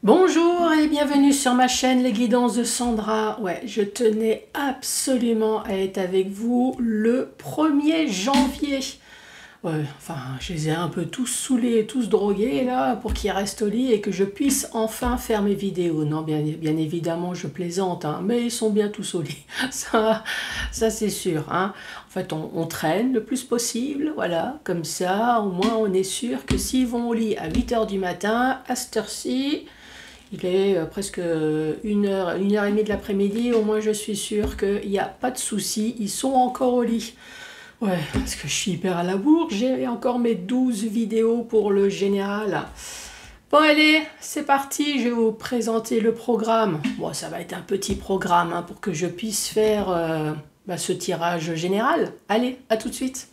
Bonjour et bienvenue sur ma chaîne Les Guidances de Sandra. Ouais, je tenais absolument à être avec vous le 1er janvier. Ouais, enfin, je les ai un peu tous saoulés, tous drogués là, pour qu'ils restent au lit et que je puisse enfin faire mes vidéos. Non, bien évidemment, je plaisante, hein, mais ils sont bien tous au lit. Ça c'est sûr. Hein. En fait, on traîne le plus possible, voilà, comme ça, au moins on est sûr que s'ils vont au lit à 8 h du matin, à cette heure-ci, il est presque 1 h, 1 h 30 de l'après-midi, au moins je suis sûre qu'il n'y a pas de souci, ils sont encore au lit. Ouais, parce que je suis hyper à la bourre, j'ai encore mes 12 vidéos pour le général. Bon allez, c'est parti, je vais vous présenter le programme. Bon, ça va être un petit programme hein, pour que je puisse faire ce tirage général. Allez, à tout de suite.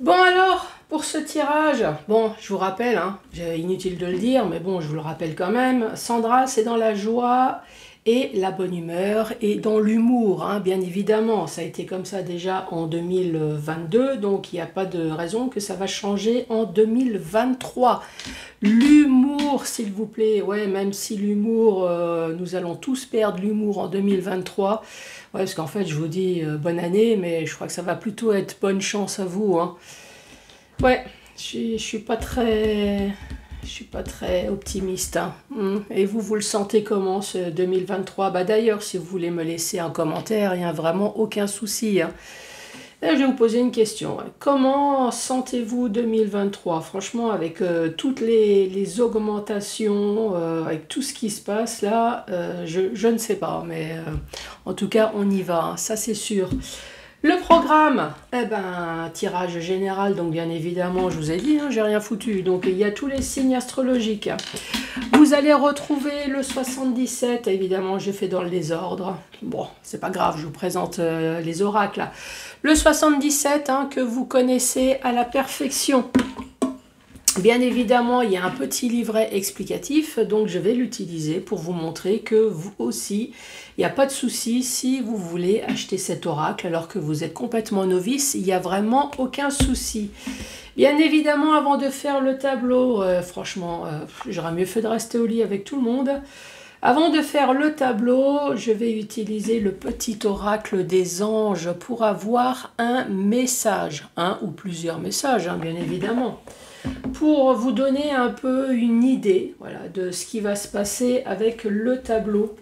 Bon alors, pour ce tirage, bon, je vous rappelle, hein, inutile de le dire, mais bon, je vous le rappelle quand même, Sandra, c'est dans la joie et la bonne humeur et dans l'humour, hein, bien évidemment. Ça a été comme ça déjà en 2022, donc il n'y a pas de raison que ça va changer en 2023. L'humour, s'il vous plaît, ouais, même si l'humour, nous allons tous perdre l'humour en 2023. Ouais, parce qu'en fait, je vous dis bonne année, mais je crois que ça va plutôt être bonne chance à vous. Hein. Ouais, je suis pas très optimiste. Hein. Et vous le sentez comment ce 2023? Bah d'ailleurs, si vous voulez me laisser un commentaire, il n'y a vraiment aucun souci. Hein. Là, je vais vous poser une question. Comment sentez-vous 2023? Franchement, avec toutes les augmentations, avec tout ce qui se passe là, je ne sais pas. Mais en tout cas, on y va. Hein, ça, c'est sûr. Le programme, eh ben, tirage général, donc bien évidemment, je vous ai dit, hein, j'ai rien foutu. Donc, il y a tous les signes astrologiques. Vous allez retrouver le 77, évidemment, j'ai fait dans le désordre. Bon, c'est pas grave, je vous présente les oracles. Le 77, hein, que vous connaissez à la perfection. Bien évidemment, il y a un petit livret explicatif, donc je vais l'utiliser pour vous montrer que vous aussi, il n'y a pas de souci si vous voulez acheter cet oracle alors que vous êtes complètement novice, il n'y a vraiment aucun souci. Bien évidemment, avant de faire le tableau, franchement, j'aurais mieux fait de rester au lit avec tout le monde. Avant de faire le tableau, je vais utiliser le petit oracle des anges pour avoir un message, un ou plusieurs messages, hein, bien évidemment. Pour vous donner un peu une idée voilà, de ce qui va se passer avec le tableau.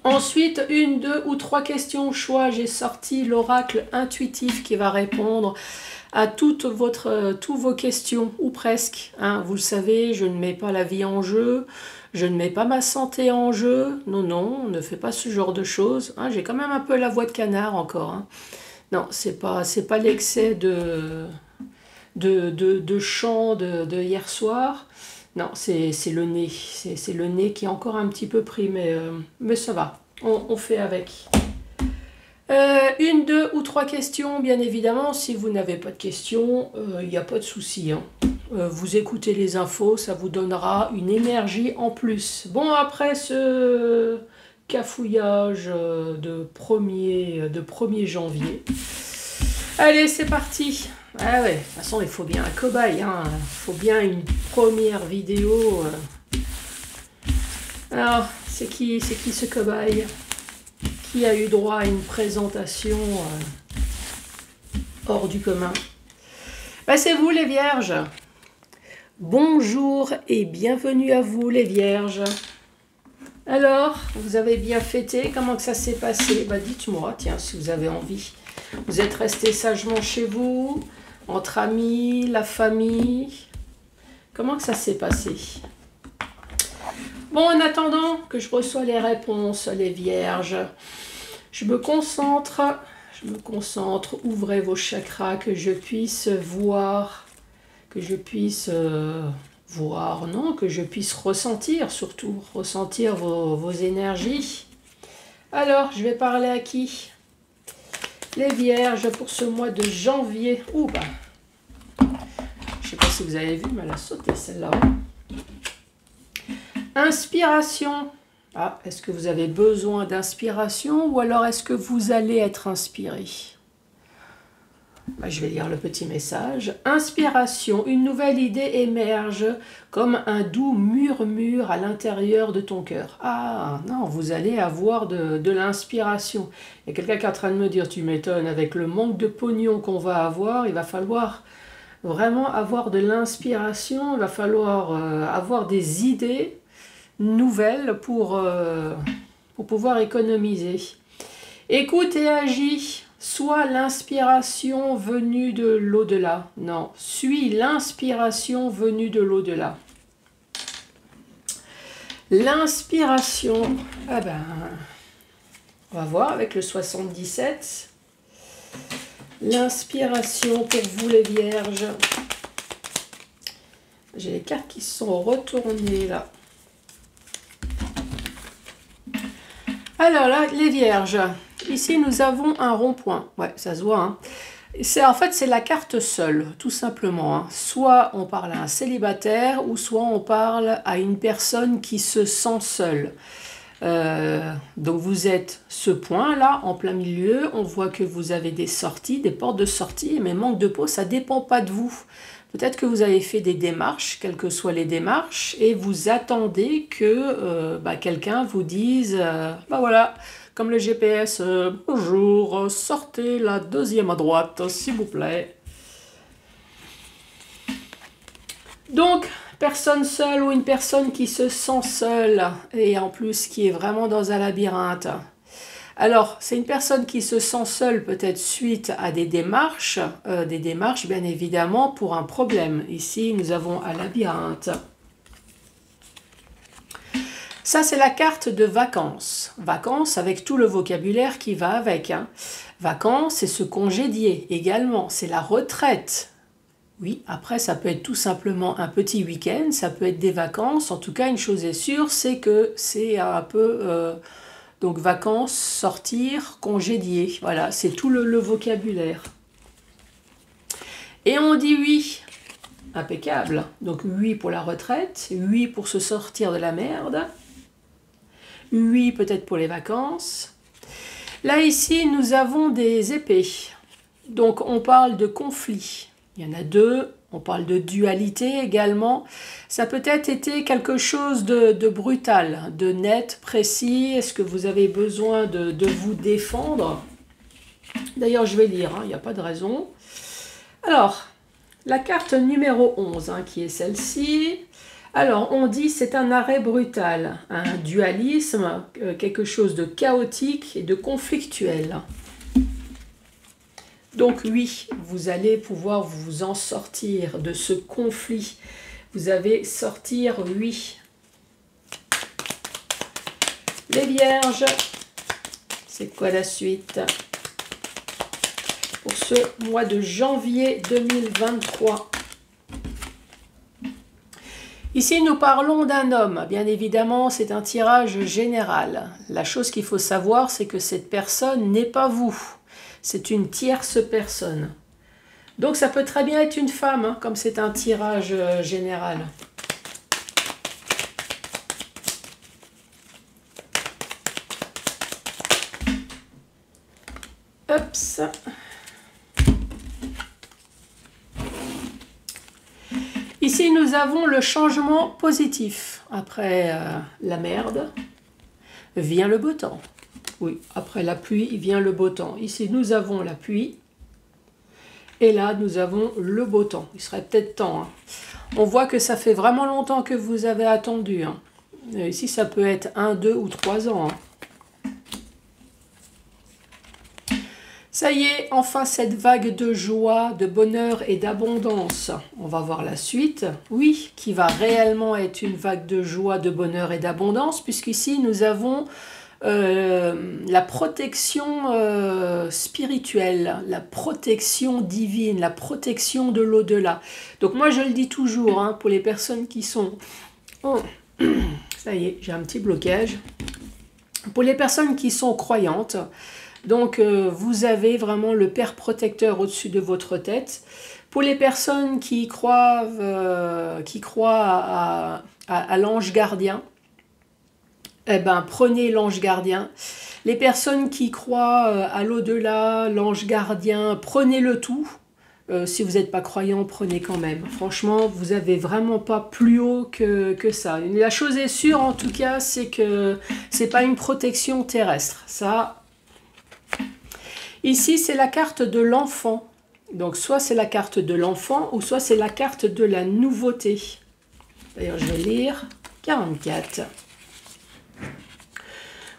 Ensuite, 1, 2 ou 3 questions au choix. J'ai sorti l'oracle intuitif qui va répondre à toutes vos questions, ou presque. Hein. Vous le savez, je ne mets pas la vie en jeu, je ne mets pas ma santé en jeu. Non, non, on ne fait pas ce genre de choses. Hein. J'ai quand même un peu la voix de canard encore. Hein. Non, c'est pas l'excès de chant de hier soir. Non, c'est le nez. C'est le nez qui est encore un petit peu pris, mais ça va. On fait avec. 1, 2 ou 3 questions, bien évidemment. Si vous n'avez pas de questions, il n'y a pas de souci. Hein. Vous écoutez les infos, ça vous donnera une énergie en plus. Bon, après ce cafouillage de 1er janvier. Allez, c'est parti. Ah ouais, de toute façon, il faut bien un cobaye, hein. Il faut bien une première vidéo. Alors, c'est qui ce cobaye? Qui a eu droit à une présentation hors du commun? Bah, c'est vous, les vierges. Bonjour et bienvenue à vous, les vierges. Alors, vous avez bien fêté? Comment que ça s'est passé? Bah, dites-moi, tiens, si vous avez envie. Vous êtes resté sagement chez vous, entre amis, la famille. Comment que ça s'est passé? Bon, en attendant que je reçois les réponses, les vierges, je me concentre. Ouvrez vos chakras, que je puisse voir, que je puisse ressentir, surtout, ressentir vos énergies. Alors, je vais parler à qui? Les vierges pour ce mois de janvier. Ouh, bah. Je ne sais pas si vous avez vu, mais elle a sauté celle-là. Inspiration. Ah, est-ce que vous avez besoin d'inspiration ou alors est-ce que vous allez être inspiré? Je vais lire le petit message. Inspiration, une nouvelle idée émerge comme un doux murmure à l'intérieur de ton cœur. Ah non, vous allez avoir de l'inspiration. Il y a quelqu'un qui est en train de me dire, tu m'étonnes, avec le manque de pognon qu'on va avoir, il va falloir vraiment avoir de l'inspiration, il va falloir avoir des idées nouvelles pour pouvoir économiser. Écoute et agis. Soit l'inspiration venue de l'au-delà. Non, suis l'inspiration venue de l'au-delà. L'inspiration, ah ben, on va voir avec le 77. L'inspiration pour vous les vierges. J'ai les cartes qui sont retournées là. Alors là, les vierges. Ici, nous avons un rond-point. Ouais, ça se voit. Hein. En fait, c'est la carte seule, tout simplement. Hein. Soit on parle à un célibataire, ou soit on parle à une personne qui se sent seule. Donc vous êtes ce point-là, en plein milieu. On voit que vous avez des sorties, des portes de sortie. Mais manque de peau, ça ne dépend pas de vous. Peut-être que vous avez fait des démarches, quelles que soient les démarches, et vous attendez que quelqu'un vous dise, voilà, comme le GPS, bonjour, sortez la deuxième à droite, s'il vous plaît. Donc, personne seule ou une personne qui se sent seule, et en plus qui est vraiment dans un labyrinthe. Alors, c'est une personne qui se sent seule peut-être suite à des démarches bien évidemment pour un problème. Ici, nous avons un labyrinthe. Ça, c'est la carte de vacances. Vacances avec tout le vocabulaire qui va avec. Hein. Vacances, c'est se congédier également. C'est la retraite. Oui, après, ça peut être tout simplement un petit week-end. Ça peut être des vacances. En tout cas, une chose est sûre, c'est que c'est un peu... donc, vacances, sortir, congédier. Voilà, c'est tout le vocabulaire. Et on dit oui. Impeccable. Donc, oui pour la retraite. Oui pour se sortir de la merde. Oui, peut-être pour les vacances. Là, ici, nous avons des épées. Donc, on parle de conflit. Il y en a deux. On parle de dualité également. Ça peut-être été quelque chose de brutal, de net, précis. Est-ce que vous avez besoin de vous défendre? D'ailleurs, je vais lire, il n'y a pas de raison. Alors, la carte numéro 11, qui est celle-ci. Alors, on dit c'est un arrêt brutal, un dualisme, quelque chose de chaotique et de conflictuel. Donc oui, vous allez pouvoir vous en sortir de ce conflit. Vous allez sortir, oui. Les vierges, c'est quoi la suite pour ce mois de janvier 2023? Ici, nous parlons d'un homme. Bien évidemment, c'est un tirage général. La chose qu'il faut savoir, c'est que cette personne n'est pas vous. C'est une tierce personne. Donc, ça peut très bien être une femme, comme c'est un tirage général. Oups. Ici, nous avons le changement positif. Après la merde, vient le beau temps. Oui, après la pluie, vient le beau temps. Ici, nous avons la pluie. Et là, nous avons le beau temps. Il serait peut-être temps. On voit que ça fait vraiment longtemps que vous avez attendu. Ici, ça peut être 1, 2 ou 3 ans. Ça y est, enfin cette vague de joie, de bonheur et d'abondance. On va voir la suite. Oui, qui va réellement être une vague de joie, de bonheur et d'abondance, puisqu'ici nous avons la protection spirituelle, la protection divine, la protection de l'au-delà. Donc moi je le dis toujours, pour les personnes qui sont... Oh, ça y est, j'ai un petit blocage. Pour les personnes qui sont croyantes, donc vous avez vraiment le Père protecteur au-dessus de votre tête. Pour les personnes qui croient à l'ange gardien, Eh ben, prenez l'ange gardien. Les personnes qui croient à l'au-delà, l'ange gardien, prenez le tout. Si vous n'êtes pas croyant, prenez quand même. Franchement, vous n'avez vraiment pas plus haut que ça. La chose est sûre, en tout cas, c'est que c'est pas une protection terrestre. Ça, ici, c'est la carte de l'enfant. Donc, soit c'est la carte de l'enfant, ou soit c'est la carte de la nouveauté. D'ailleurs, je vais lire 44.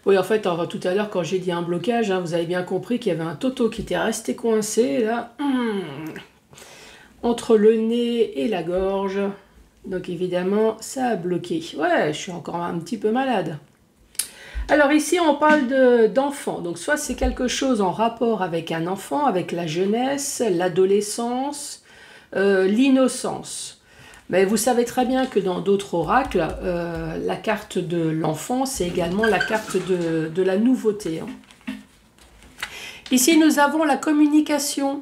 Oui, en fait, tout à l'heure, quand j'ai dit un blocage, hein, vous avez bien compris qu'il y avait un toto qui était resté coincé, là, entre le nez et la gorge. Donc, évidemment, ça a bloqué. Ouais, je suis encore un petit peu malade. Alors, ici, on parle d'enfant. Donc, soit c'est quelque chose en rapport avec un enfant, avec la jeunesse, l'adolescence, l'innocence. Mais vous savez très bien que dans d'autres oracles, la carte de l'enfant, c'est également la carte de la nouveauté. Hein. Ici, nous avons la communication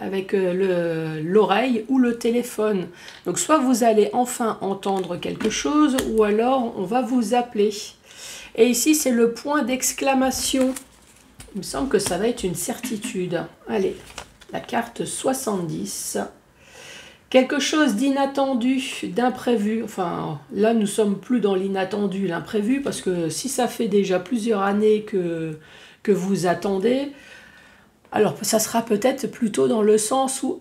avec l'oreille ou le téléphone. Donc, soit vous allez enfin entendre quelque chose, ou alors on va vous appeler. Et ici, c'est le point d'exclamation. Il me semble que ça va être une certitude. Allez, la carte 70. Quelque chose d'inattendu, d'imprévu. Enfin, là, nous sommes plus dans l'inattendu, l'imprévu, parce que si ça fait déjà plusieurs années que vous attendez, alors ça sera peut-être plutôt dans le sens où...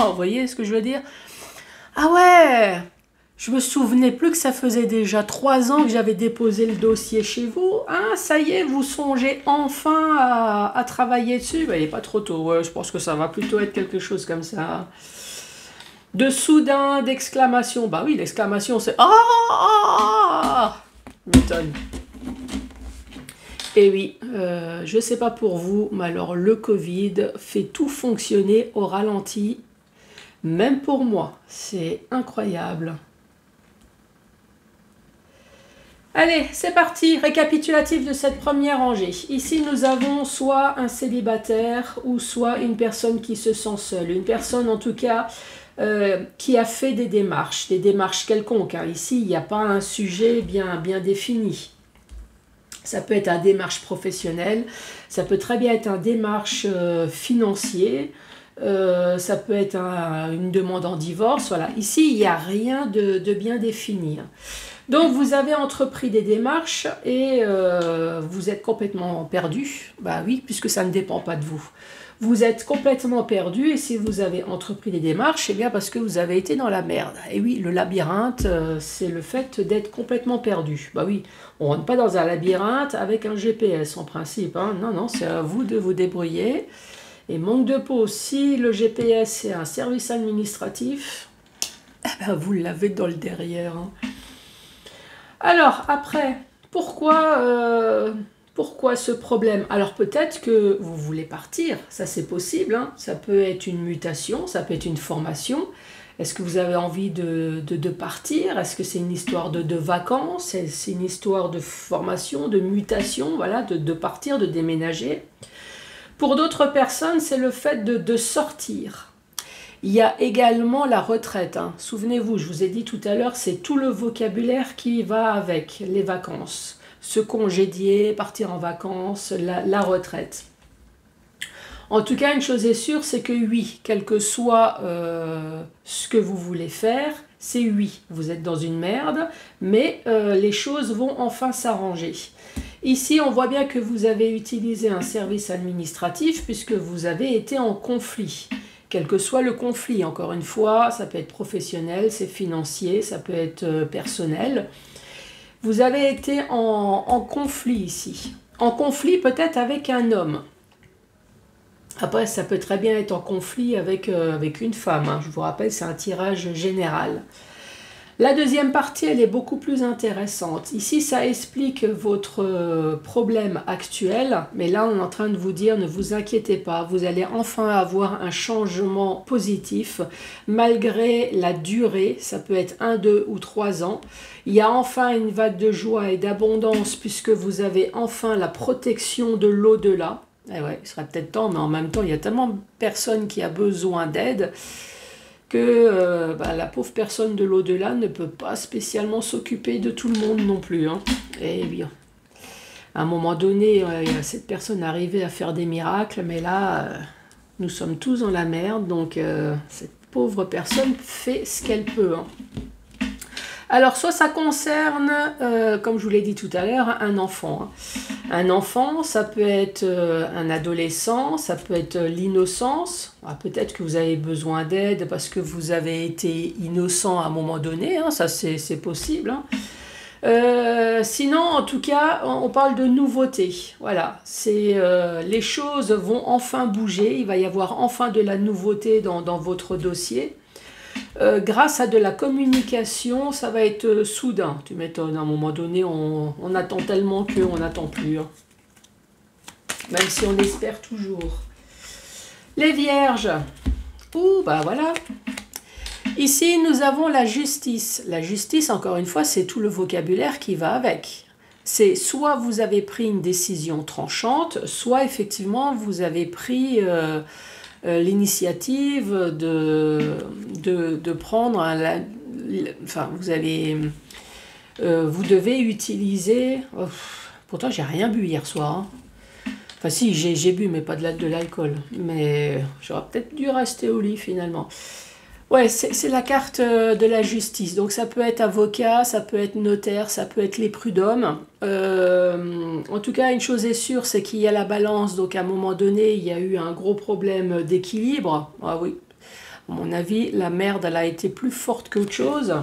vous voyez ce que je veux dire? Ah ouais, je me souvenais plus que ça faisait déjà 3 ans que j'avais déposé le dossier chez vous. Ah, ça y est, vous songez enfin à travailler dessus. Ben, il n'est pas trop tôt. Ouais, je pense que ça va plutôt être quelque chose comme ça. De soudain, d'exclamation. Bah oui, l'exclamation, c'est ah, m'étonne. Et oui, je ne sais pas pour vous, mais alors le Covid fait tout fonctionner au ralenti. Même pour moi, c'est incroyable. Allez, c'est parti, récapitulatif de cette première rangée. Ici, nous avons soit un célibataire ou soit une personne qui se sent seule. Une personne, en tout cas, qui a fait des démarches quelconques. Hein. Ici, il n'y a pas un sujet bien défini. Ça peut être un démarche professionnelle, ça peut très bien être un démarche financier, ça peut être une demande en divorce. Voilà. Ici, il n'y a rien de bien défini. Donc, vous avez entrepris des démarches et vous êtes complètement perdu. Bah oui, puisque ça ne dépend pas de vous. Vous êtes complètement perdu et si vous avez entrepris des démarches, c'est bien parce que vous avez été dans la merde. Et oui, le labyrinthe, c'est le fait d'être complètement perdu. Bah oui, on ne rentre pas dans un labyrinthe avec un GPS en principe. Hein. Non, non, c'est à vous de vous débrouiller. Et manque de peau, si le GPS est un service administratif, eh ben vous l'avez dans le derrière. Hein. Alors, après, pourquoi ce problème? Alors peut-être que vous voulez partir, ça c'est possible, hein. Ça peut être une mutation, ça peut être une formation. Est-ce que vous avez envie de partir? Est-ce que c'est une histoire de vacances? C'est une histoire de formation, de mutation, voilà, de partir, de déménager? Pour d'autres personnes, c'est le fait de sortir. Il y a également la retraite. Hein. Souvenez-vous, je vous ai dit tout à l'heure, c'est tout le vocabulaire qui va avec les vacances. Se congédier, partir en vacances, la retraite. En tout cas, une chose est sûre, c'est que oui, quel que soit ce que vous voulez faire, c'est oui. Vous êtes dans une merde, mais les choses vont enfin s'arranger. Ici, on voit bien que vous avez utilisé un service administratif puisque vous avez été en conflit. Quel que soit le conflit, encore une fois, ça peut être professionnel, c'est financier, ça peut être personnel. Vous avez été en conflit ici. En conflit peut-être avec un homme. Après, ça peut très bien être en conflit avec une femme. Hein. Je vous rappelle, c'est un tirage général. La deuxième partie, elle est beaucoup plus intéressante. Ici, ça explique votre problème actuel, mais là, on est en train de vous dire, ne vous inquiétez pas, vous allez enfin avoir un changement positif, malgré la durée, ça peut être 1, 2 ou 3 ans. Il y a enfin une vague de joie et d'abondance, puisque vous avez enfin la protection de l'au-delà. Eh ouais, il serait peut-être temps, mais en même temps, il y a tellement de personnes qui ont besoin d'aide, que la pauvre personne de l'au-delà ne peut pas spécialement s'occuper de tout le monde non plus, hein. Et bien, à un moment donné, cette personne arrivait à faire des miracles, mais là, nous sommes tous dans la merde, donc cette pauvre personne fait ce qu'elle peut, hein. Alors, soit ça concerne, comme je vous l'ai dit tout à l'heure, un enfant, hein. Un enfant, ça peut être un adolescent, ça peut être l'innocence. Peut-être que vous avez besoin d'aide parce que vous avez été innocent à un moment donné, hein, ça c'est possible, hein. Sinon, en tout cas, on parle de nouveauté. Voilà, les choses vont enfin bouger, il va y avoir enfin de la nouveauté dans votre dossier. Grâce à de la communication, ça va être soudain. Tu m'étonnes, à un moment donné, on attend tellement qu'on n'attend plus, hein. Même si on espère toujours. Les vierges. Ouh, bah voilà. Ici, nous avons la justice. La justice, encore une fois, c'est tout le vocabulaire qui va avec. C'est soit vous avez pris une décision tranchante, soit effectivement vous avez pris l'initiative de prendre enfin, vous devez utiliser... Oh, pourtant, j'ai rien bu hier soir, hein. Enfin si, j'ai bu, mais pas de l'alcool. Mais j'aurais peut-être dû rester au lit finalement. Ouais, c'est la carte de la justice. Donc ça peut être avocat, ça peut être notaire, ça peut être les prud'hommes. En tout cas, une chose est sûre, c'est qu'il y a la balance. Donc à un moment donné, il y a eu un gros problème d'équilibre. Ah oui, à mon avis, la merde, elle a été plus forte qu'autre chose.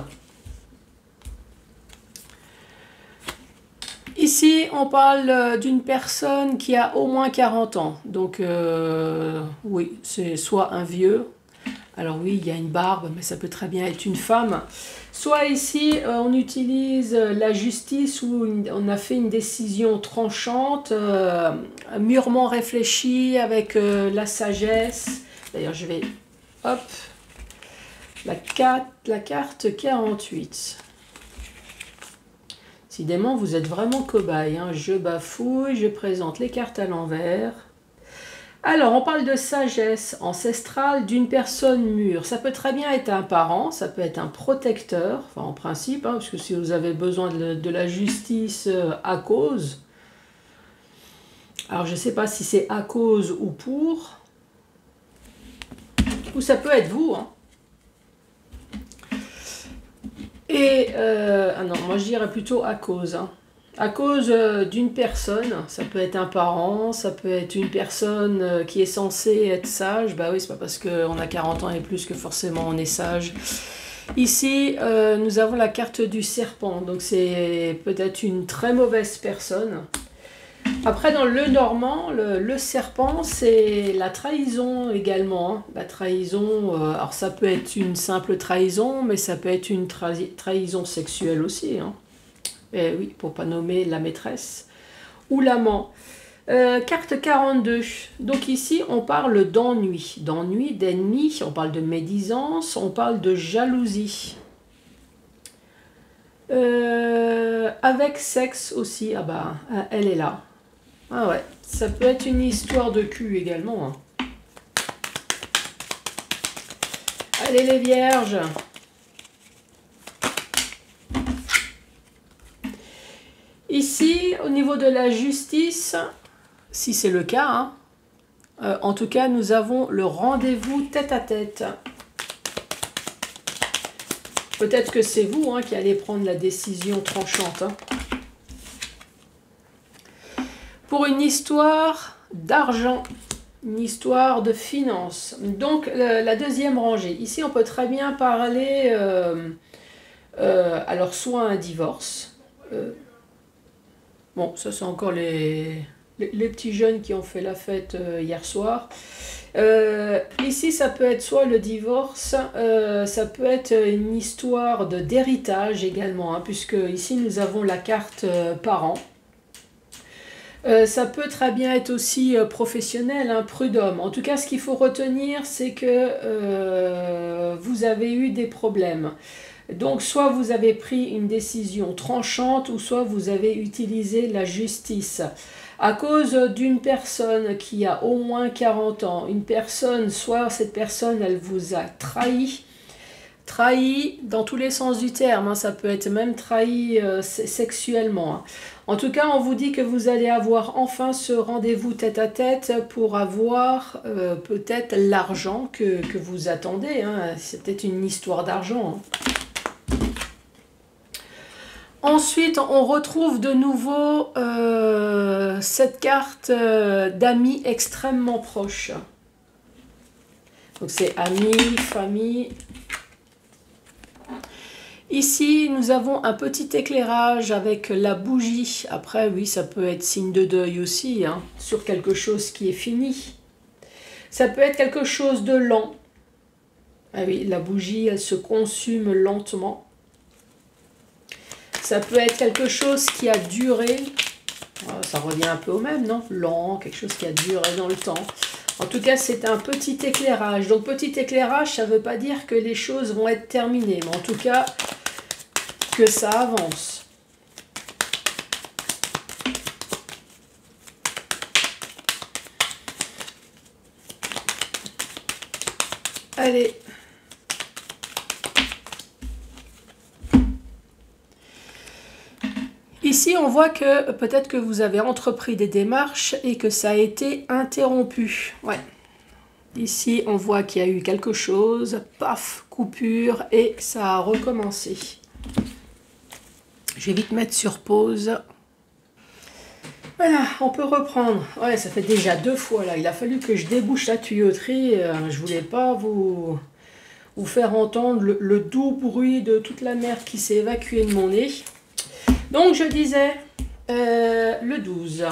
Ici, on parle d'une personne qui a au moins 40 ans. Donc oui, c'est soit un vieux. Alors oui, il y a une barbe, mais ça peut très bien être une femme. Soit ici, on utilise la justice où on a fait une décision tranchante, mûrement réfléchie, avec la sagesse. D'ailleurs, je vais... Hop. La carte 48. Décidément, vous êtes vraiment cobaye, hein. Je bafouille, je présente les cartes à l'envers. Alors, on parle de sagesse ancestrale d'une personne mûre. Ça peut très bien être un parent, ça peut être un protecteur, enfin en principe, hein, parce que si vous avez besoin de la justice à cause, alors je ne sais pas si c'est à cause ou pour, ou ça peut être vous, hein. Et, ah non, moi je dirais plutôt à cause, hein. À cause d'une personne, ça peut être un parent, ça peut être une personne qui est censée être sage. Bah oui, c'est pas parce qu'on a 40 ans et plus que forcément on est sage. Ici, nous avons la carte du serpent, donc c'est peut-être une très mauvaise personne. Après, dans le normand, le serpent, c'est la trahison également, hein. La trahison, alors ça peut être une simple trahison, mais ça peut être une trahison sexuelle aussi, hein. Eh oui, pour pas nommer la maîtresse ou l'amant. Carte 42. Donc ici, on parle d'ennui. D'ennui, d'ennemi, on parle de médisance, on parle de jalousie. Avec sexe aussi. Ah bah, elle est là. Ah ouais, ça peut être une histoire de cul également, hein. Allez les vierges. Ici, au niveau de la justice, si c'est le cas, hein, en tout cas, nous avons le rendez-vous tête-à-tête. Peut-être que c'est vous, hein, qui allez prendre la décision tranchante, hein. Pour une histoire d'argent, une histoire de finances. Donc, la deuxième rangée. Ici, on peut très bien parler, alors, soit un divorce. Bon, ça c'est encore les petits jeunes qui ont fait la fête hier soir. Ici, ça peut être soit le divorce, ça peut être une histoire d'héritage également, hein, puisque ici nous avons la carte parent. Ça peut très bien être aussi professionnel, hein, prud'homme. En tout cas, ce qu'il faut retenir, c'est que vous avez eu des problèmes. Donc, soit vous avez pris une décision tranchante, ou soit vous avez utilisé la justice. À cause d'une personne qui a au moins 40 ans, une personne, soit cette personne, elle vous a trahi trahi dans tous les sens du terme, hein, ça peut être même trahi sexuellement. Hein. En tout cas, on vous dit que vous allez avoir enfin ce rendez-vous tête-à-tête pour avoir peut-être l'argent que vous attendez. Hein. C'est peut-être une histoire d'argent. Hein. Ensuite, on retrouve de nouveau cette carte d'amis extrêmement proches. Donc c'est amis, famille. Ici, nous avons un petit éclairage avec la bougie. Après, oui, ça peut être signe de deuil aussi, hein, sur quelque chose qui est fini. Ça peut être quelque chose de lent. Ah oui, la bougie, elle se consume lentement. Ça peut être quelque chose qui a duré. Ça revient un peu au même, non? Lent, quelque chose qui a duré dans le temps. En tout cas, c'est un petit éclairage. Donc, petit éclairage, ça ne veut pas dire que les choses vont être terminées. Mais en tout cas, que ça avance. Allez. Ici, on voit que peut-être que vous avez entrepris des démarches et que ça a été interrompu. Ouais. Ici, on voit qu'il y a eu quelque chose, paf, coupure, et ça a recommencé. Je vais vite mettre sur pause. Voilà, on peut reprendre. Ouais, ça fait déjà 2 fois là. Il a fallu que je débouche la tuyauterie. Je voulais pas vous faire entendre le doux bruit de toute la merde qui s'est évacuée de mon nez. Donc, je disais le 12.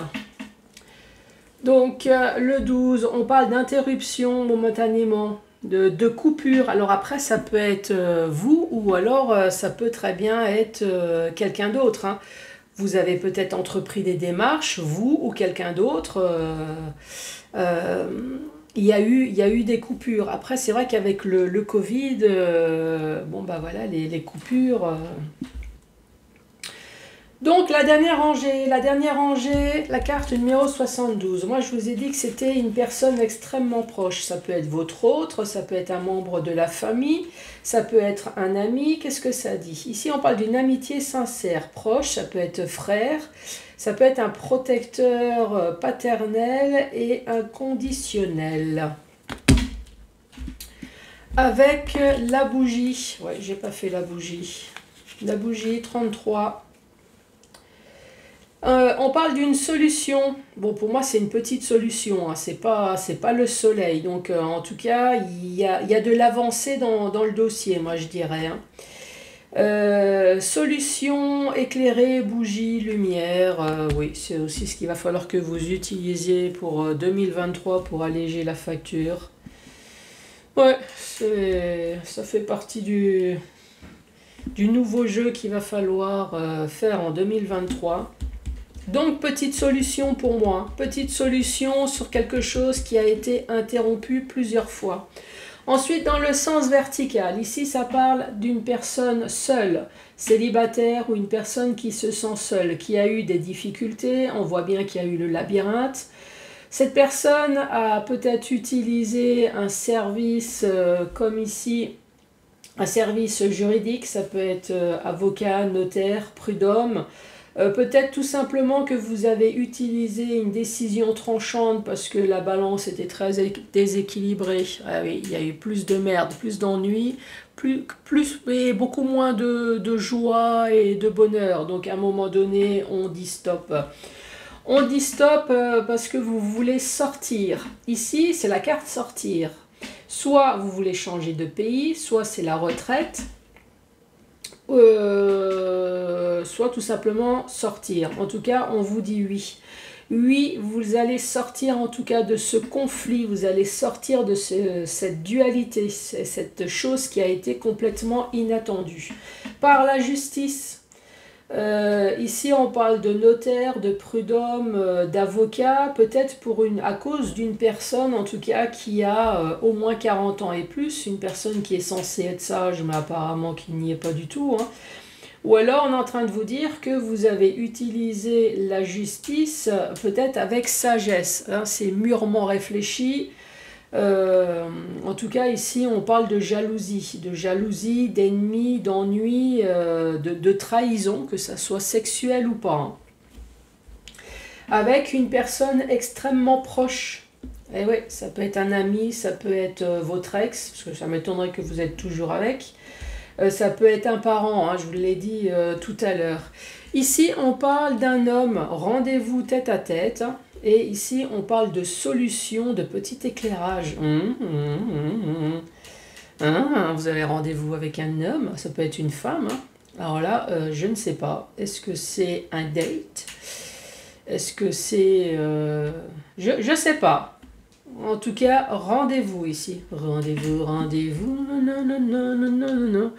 Donc, le 12, on parle d'interruption momentanément, de coupure. Alors après, ça peut être vous ou alors ça peut très bien être quelqu'un d'autre. Hein. Vous avez peut-être entrepris des démarches, vous ou quelqu'un d'autre. Il y a eu des coupures. Après, c'est vrai qu'avec le Covid, bon bah voilà, les coupures... Donc la dernière rangée, la carte numéro 72. Moi je vous ai dit que c'était une personne extrêmement proche. Ça peut être votre autre, ça peut être un membre de la famille, ça peut être un ami. Qu'est-ce que ça dit? Ici on parle d'une amitié sincère, proche, ça peut être frère, ça peut être un protecteur paternel et inconditionnel. Avec la bougie, ouais j'ai pas fait la bougie. La bougie 33. On parle d'une solution. Bon, pour moi, c'est une petite solution. Hein. C'est pas le soleil. Donc, en tout cas, il y a de l'avancée dans le dossier, moi, je dirais. Hein. Solution éclairée, bougie, lumière. Oui, c'est aussi ce qu'il va falloir que vous utilisiez pour 2023 pour alléger la facture. Ouais, ça fait partie du nouveau jeu qu'il va falloir faire en 2023. Donc, petite solution pour moi. Petite solution sur quelque chose qui a été interrompu plusieurs fois. Ensuite, dans le sens vertical, ici, ça parle d'une personne seule, célibataire ou une personne qui se sent seule, qui a eu des difficultés. On voit bien qu'il y a eu le labyrinthe. Cette personne a peut-être utilisé un service comme ici, un service juridique. Ça peut être avocat, notaire, prud'homme. Peut-être tout simplement que vous avez utilisé une décision tranchante parce que la balance était très déséquilibrée. Ah oui, il y a eu plus de merde, plus d'ennuis, et beaucoup moins de joie et de bonheur. Donc à un moment donné, on dit stop. On dit stop parce que vous voulez sortir. Ici, c'est la carte sortir. Soit vous voulez changer de pays, soit c'est la retraite. Soit tout simplement sortir. En tout cas, on vous dit oui. Oui, vous allez sortir en tout cas de ce conflit, vous allez sortir de cette dualité, cette chose qui a été complètement inattendue. Par la justice, ici on parle de notaire, de prud'homme, d'avocat, peut-être à cause d'une personne en tout cas qui a au moins 40 ans et plus, une personne qui est censée être sage mais apparemment qui n'y est pas du tout. Hein. Ou alors on est en train de vous dire que vous avez utilisé la justice peut-être avec sagesse. Hein. C'est mûrement réfléchi. En tout cas, ici, on parle de jalousie, d'ennui, d'ennui, de trahison, que ça soit sexuel ou pas, hein. Avec une personne extrêmement proche. Et oui, ça peut être un ami, ça peut être votre ex, parce que ça m'étonnerait que vous êtes toujours avec. Ça peut être un parent, hein, je vous l'ai dit tout à l'heure. Ici, on parle d'un homme, rendez-vous tête à tête. Et ici, on parle de solution, de petit éclairage. Vous avez rendez-vous avec un homme, ça peut être une femme, hein. Alors là, je ne sais pas. Est-ce que c'est un date? Est-ce que c'est... Je ne sais pas. En tout cas, rendez-vous ici. Rendez-vous, rendez-vous. Non, non, non, non, non, non, non.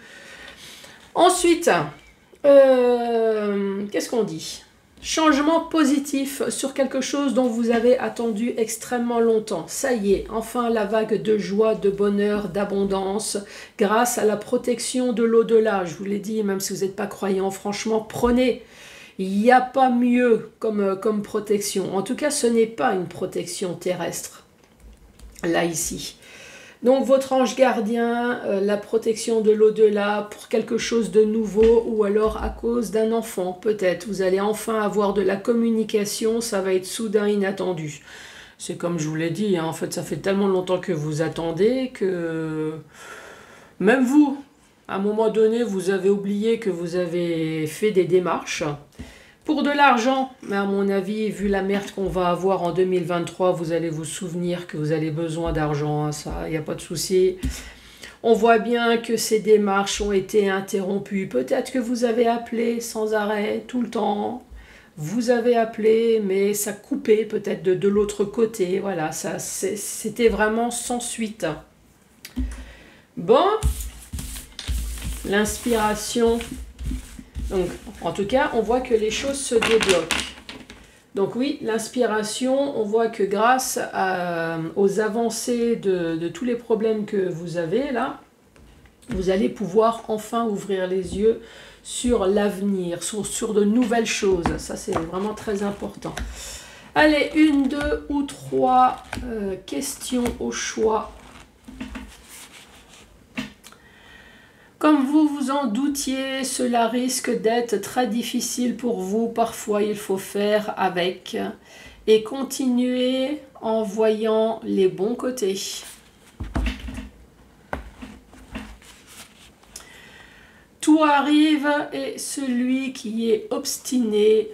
Ensuite, qu'est-ce qu'on dit? Changement positif sur quelque chose dont vous avez attendu extrêmement longtemps. Ça y est, enfin la vague de joie, de bonheur, d'abondance, grâce à la protection de l'au-delà. Je vous l'ai dit, même si vous n'êtes pas croyant, franchement, prenez. Il n'y a pas mieux comme protection. En tout cas, ce n'est pas une protection terrestre, là, ici. Donc, votre ange gardien, la protection de l'au-delà pour quelque chose de nouveau ou alors à cause d'un enfant, peut-être. Vous allez enfin avoir de la communication, ça va être soudain, inattendu. C'est comme je vous l'ai dit, hein, en fait, ça fait tellement longtemps que vous attendez que même vous, à un moment donné, vous avez oublié que vous avez fait des démarches pour de l'argent, mais à mon avis, vu la merde qu'on va avoir en 2023, vous allez vous souvenir que vous avez besoin d'argent, hein, ça, il n'y a pas de souci. On voit bien que ces démarches ont été interrompues. Peut-être que vous avez appelé sans arrêt, tout le temps. Vous avez appelé, mais ça coupait peut-être de l'autre côté. Voilà, ça, c'était vraiment sans suite. Bon, l'inspiration. Donc, en tout cas, on voit que les choses se débloquent. Donc oui, l'inspiration, on voit que grâce aux avancées de tous les problèmes que vous avez là, vous allez pouvoir enfin ouvrir les yeux sur l'avenir, sur de nouvelles choses. Ça, c'est vraiment très important. Allez, 1, 2 ou 3 questions au choix. Comme vous vous en doutiez, cela risque d'être très difficile pour vous. Parfois, il faut faire avec et continuer en voyant les bons côtés. Tout arrive et celui qui est obstiné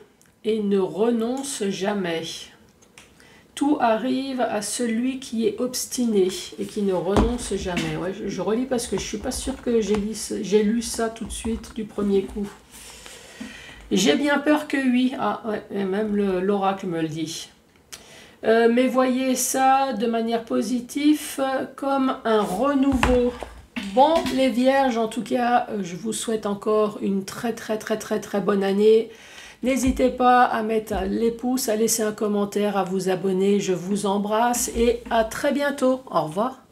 et ne renonce jamais. Tout arrive à celui qui est obstiné et qui ne renonce jamais. Ouais, je relis parce que je ne suis pas sûre que j'ai lu ça tout de suite du premier coup. J'ai bien peur que oui. Ah ouais, et même l'oracle me le dit. Mais voyez ça de manière positive comme un renouveau. Bon, les vierges, en tout cas, je vous souhaite encore une très bonne année. N'hésitez pas à mettre les pouces, à laisser un commentaire, à vous abonner. Je vous embrasse et à très bientôt. Au revoir.